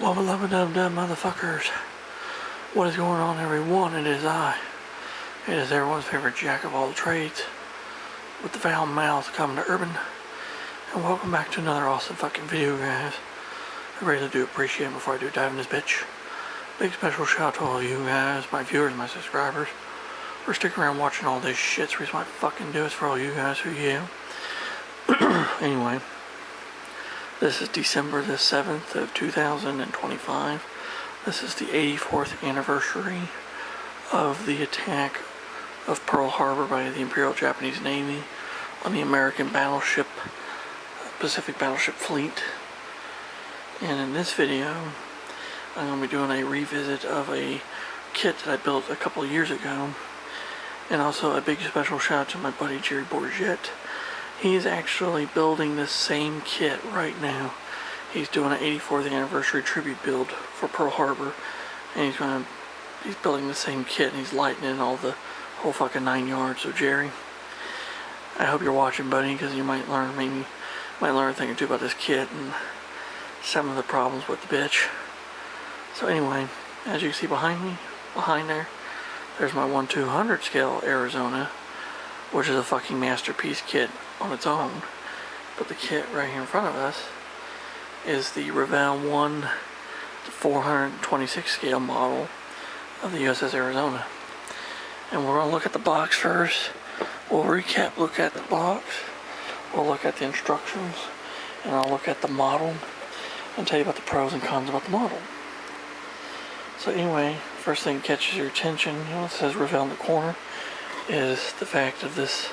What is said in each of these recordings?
Wubba lubba dub dub motherfuckers. What is going on, everyone? It is I. It is everyone's favorite jack of all trades with the foul mouth coming to urban. And welcome back to another awesome fucking video, guys. I really do appreciate it before I do dive in this bitch. Big special shout out to all you guys, my viewers, my subscribers, for sticking around watching all this shit. It's the reason why I fucking do it for all you guys who Anyway, this is December the 7th of 2025. This is the 84th anniversary of the attack of Pearl Harbor by the Imperial Japanese Navy on the American battleship, Pacific Battleship Fleet. And in this video, I'm going to be doing a revisit of a kit that I built a couple of years ago. And also a big special shout out to my buddy Jerry Bourget. He's actually building this same kit right now. He's doing an 84th anniversary tribute build for Pearl Harbor, and he's building the same kit, and he's lighting in all the whole fucking 9 yards. So Jerry, I hope you're watching, buddy, because you might learn a thing or two about this kit and some of the problems with the bitch. So anyway, as you can see behind me, there's my 1/200 scale Arizona, which is a fucking masterpiece kit on its own. But the kit right here in front of us is the Revell 426 scale model of the USS Arizona. And we're going to look at the box first. We'll look at the box, we'll look at the instructions, and I'll look at the model and tell you about the pros and cons about the model. So anyway, first thing that catches your attention, it says Revell in the corner, is the fact of this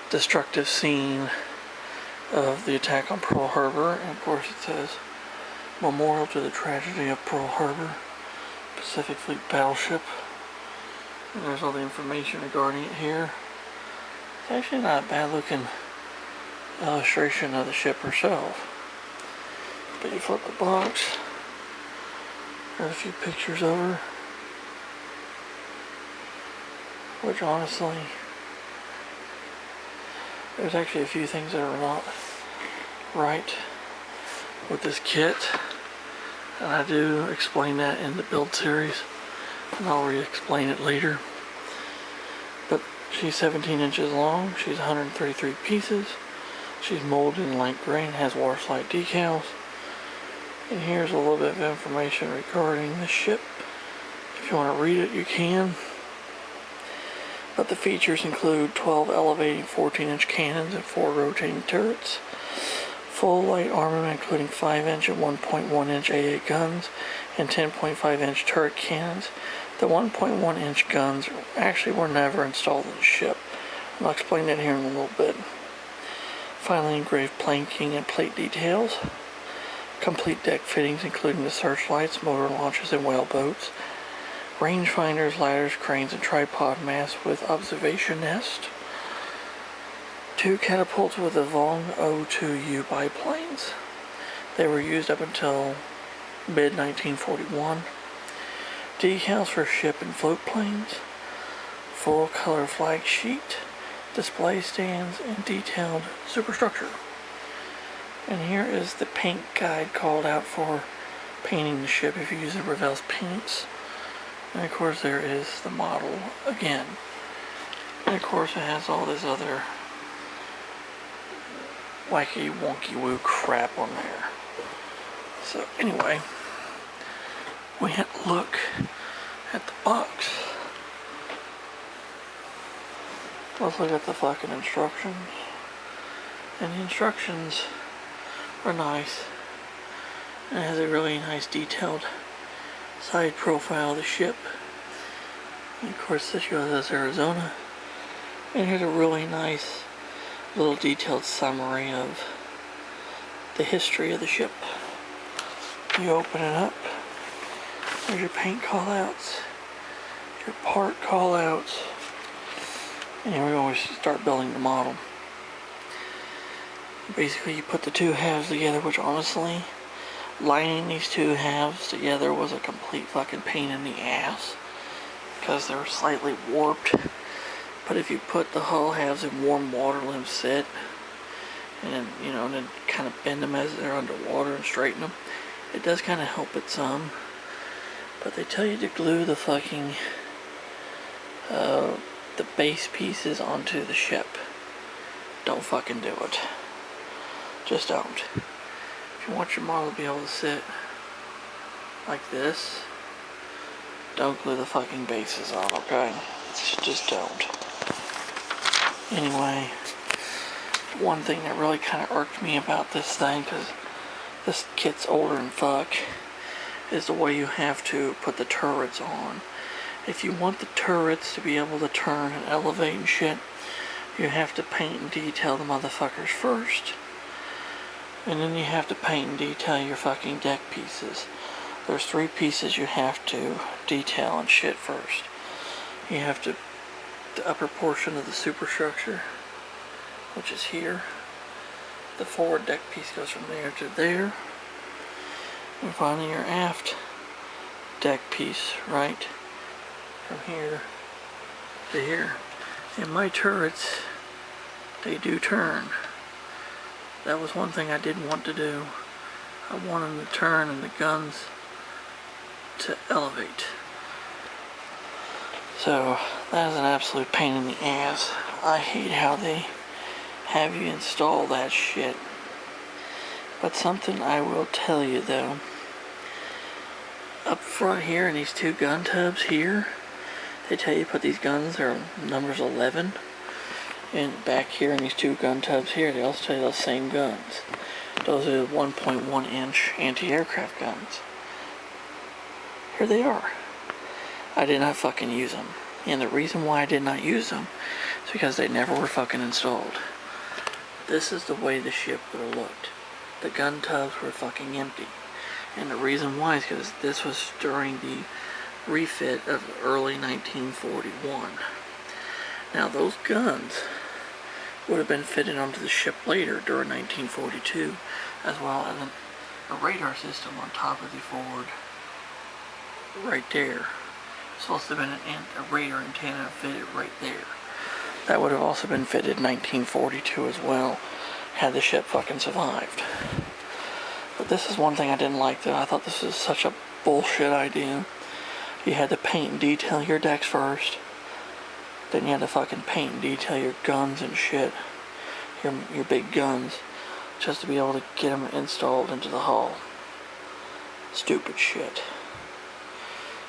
destructive scene of the attack on Pearl Harbor. And of course it says Memorial to the Tragedy of Pearl Harbor, Pacific Fleet Battleship. And there's all the information regarding it here. It's actually not a bad looking illustration of the ship herself. But you flip the box, there's a few pictures of her, which honestly, there's actually a few things that are not right with this kit, and I do explain that in the build series, and I'll re-explain it later. But she's 17 inches long, she's 133 pieces, she's molded in light gray and has water slide decals. And here's a little bit of information regarding the ship. If you want to read it, you can. But the features include 12 elevating 14-inch cannons and 4 rotating turrets, full light armament including 5-inch and 1.1-inch AA guns and 10.5-inch turret cannons. The 1.1-inch guns actually were never installed in the ship, and I'll explain that here in a little bit. Finally, engraved planking and plate details, complete deck fittings including the searchlights, motor launches, and whale boats, rangefinders, ladders, cranes, and tripod masts with observation nest, 2 catapults with the Vong O2U biplanes. They were used up until mid-1941. Decals for ship and float planes, full color flag sheet, display stands, and detailed superstructure. And here is the paint guide called out for painting the ship if you use the Revell's paints. And of course there is the model again. And of course it has all this other wacky wonky woo crap on there. So anyway, we have to look at the box. Let's look at the fucking instructions. And the instructions are nice. And it has a really nice detailed side profile of the ship. And of course this USS Arizona. And here's a really nice little detailed summary of the history of the ship. You open it up, there's your paint callouts, your part callouts, and here we always start building the model. Basically you put the two halves together, which honestly, lining these two halves together was a complete fucking pain in the ass because they're slightly warped. But if you put the hull halves in warm water, let them sit, and then, and then kind of bend them as they're underwater and straighten them, It does kind of help it some, but they tell you to glue the fucking the base pieces onto the ship. Don't fucking do it. Just don't. If you want your model to be able to sit like this, don't glue the fucking bases on, okay? Just don't. Anyway, one thing that really kind of irked me about this thing, because this kit's older than fuck, is the way you have to put the turrets on. If you want the turrets to be able to turn and elevate and shit, you have to paint and detail the motherfuckers first. And then you have to paint and detail your fucking deck pieces. There's 3 pieces you have to detail and shit first. You have to, the upper portion of the superstructure, which is here. The forward deck piece goes from there to there. And finally your aft deck piece, right? From here to here. And my turrets, they do turn. That was one thing I didn't want to do. I wanted them to turn and the guns to elevate. So that is an absolute pain in the ass. I hate how they have you install that shit. But something I will tell you though, up front here in these 2 gun tubs here, they tell you to put these guns, they're numbers 11. And back here in these 2 gun tubs here, they also tell you those same guns. Those are the 1.1 inch anti-aircraft guns. Here they are. I did not fucking use them. And the reason why I did not use them is because they never were fucking installed. This is the way the ship would have looked. The gun tubs were fucking empty. And the reason why is because this was during the refit of early 1941. Now those guns would have been fitted onto the ship later during 1942, as well as a radar system on top of the forward right there. Supposed to have been a radar antenna fitted right there. That would have also been fitted in 1942 as well, had the ship fucking survived. But this is one thing I didn't like though. I thought this was such a bullshit idea. You had to paint and detail your decks first. Then you had to fucking paint and detail your guns and shit. Your big guns. Just to be able to get them installed into the hull. Stupid shit.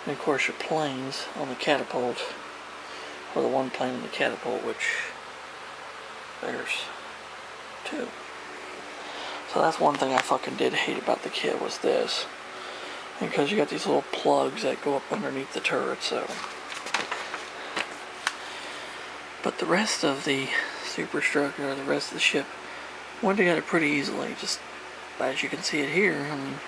And of course your planes on the catapult. Or the one plane in the catapult, which there's 2. So that's one thing I fucking did hate about the kit was this. Because you got these little plugs that go up underneath the turret, so. But the rest of the superstructure, or the rest of the ship, went together pretty easily. Just as you can see it here, I mean,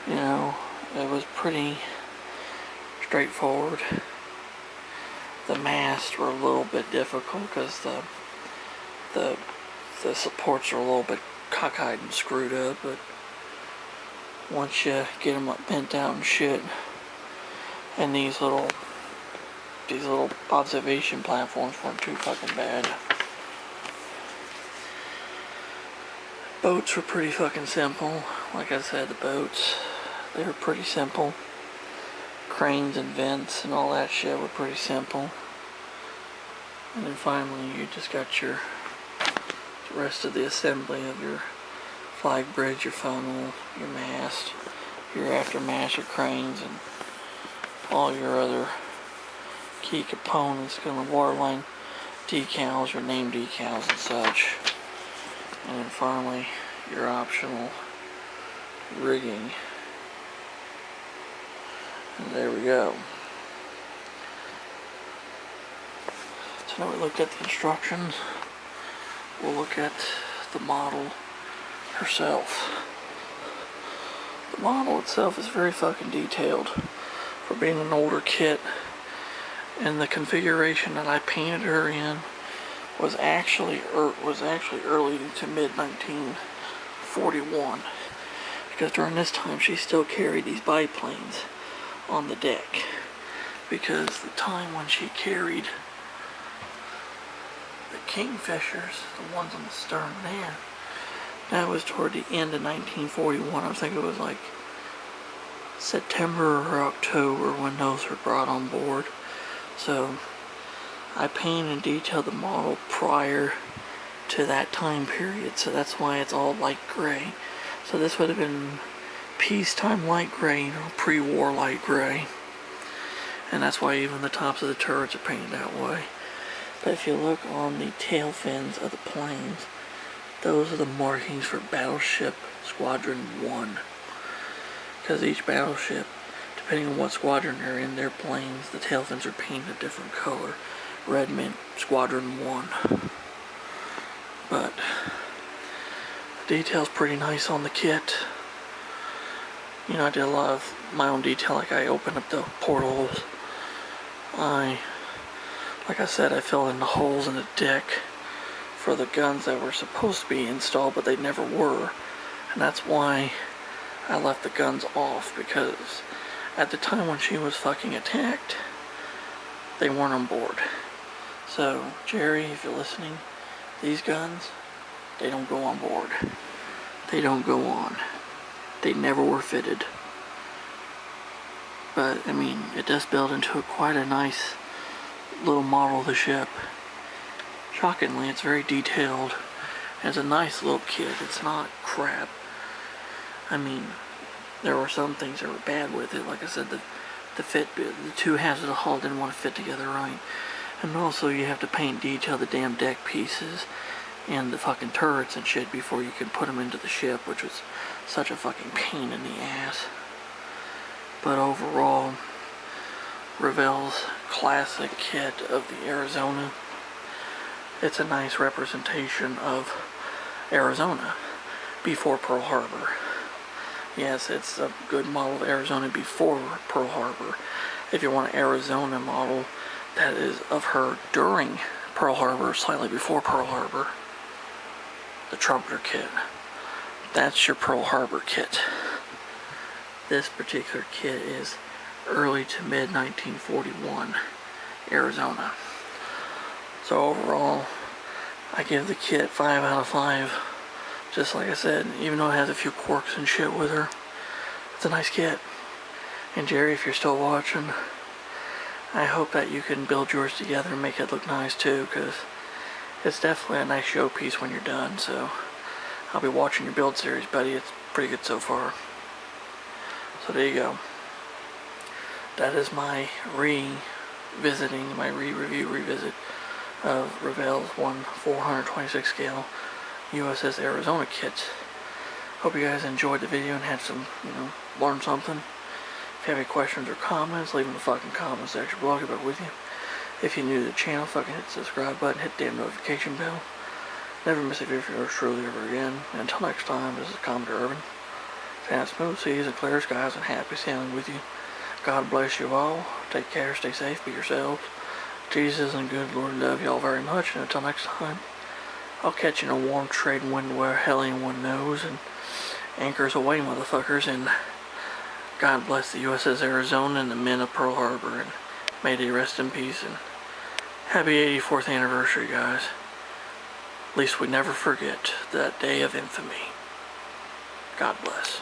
you know, it was pretty straightforward. The masts were a little bit difficult because the supports are a little bit cockeyed and screwed up, but once you get them bent out and shit, and these little observation platforms weren't too fucking bad. Boats were pretty fucking simple. Like I said, the boats, they were pretty simple. Cranes and vents and all that shit were pretty simple. And then finally you just got the rest of the assembly of your flag bridge, your funnel, your mast, your aftermast, your cranes, and all your other key components, kind of waterline decals, your name decals and such. And then finally your optional rigging. And there we go. So now we looked at the instructions. We'll look at the model herself. The model itself is very fucking detailed for being an older kit, and the configuration that I painted her in was actually early to mid 1941, because during this time she still carried these biplanes on the deck, because the time when she carried the Kingfishers, the ones on the stern there, That was toward the end of 1941. I think it was like September or October when those were brought on board. So I painted and detailed the model prior to that time period, so that's why it's all light gray. So this would have been peacetime light gray, you know, pre-war light gray. And that's why even the tops of the turrets are painted that way. But if you look on the tail fins of the planes, those are the markings for Battleship Squadron 1. Because each battleship, depending on what squadron they're in, their planes, the tail fins are painted a different color. Red meant Squadron 1. But the detail's pretty nice on the kit. You know, I did a lot of my own detail, like I opened up the portholes. Like I said, I filled in the holes in the deck for the guns that were supposed to be installed, but they never were. And that's why I left the guns off, because at the time when she was fucking attacked, they weren't on board. So, Jerry, if you're listening, these guns, they don't go on board. They don't go on. They never were fitted. But, I mean, it does build into quite a nice little model of the ship. Shockingly, it's very detailed. It's a nice little kit. It's not crap. I mean, there were some things that were bad with it. Like I said, the two halves of the hull didn't want to fit together right. And also, you have to paint detail the damn deck pieces and the fucking turrets and shit before you can put them into the ship, which was such a fucking pain in the ass. But overall, Revell's classic kit of the Arizona, it's a nice representation of Arizona before Pearl Harbor. Yes, it's a good model of Arizona before Pearl Harbor. If you want an Arizona model that is of her during Pearl Harbor, slightly before Pearl Harbor, the Trumpeter kit, that's your Pearl Harbor kit. This particular kit is early to mid 1941 Arizona. So overall, I give the kit 5 out of 5. Just like I said, even though it has a few quirks and shit with her, it's a nice kit. And Jerry, if you're still watching, I hope that you can build yours together and make it look nice too, because it's definitely a nice showpiece when you're done. So I'll be watching your build series, buddy. It's pretty good so far. So there you go. That is my revisit of Revell's 426 scale USS Arizona kit. Hope you guys enjoyed the video and had some, learned something. If you have any questions or comments, leave them in the fucking comment section below. I'll get back with you. If you're new to the channel, fucking hit the subscribe button, hit the damn notification bell. Never miss a video from yours truly ever again. And until next time, this is Commodore Urban. Have smooth seas and clear skies and happy sailing with you. God bless you all. Take care, stay safe, be yourselves. Jesus and good Lord love you all very much. And until next time, I'll catch you in a warm trading wind where hell anyone knows. And anchors away, motherfuckers. And God bless the USS Arizona and the men of Pearl Harbor. And may they rest in peace. And happy 84th anniversary, guys. At least we never forget that day of infamy. God bless.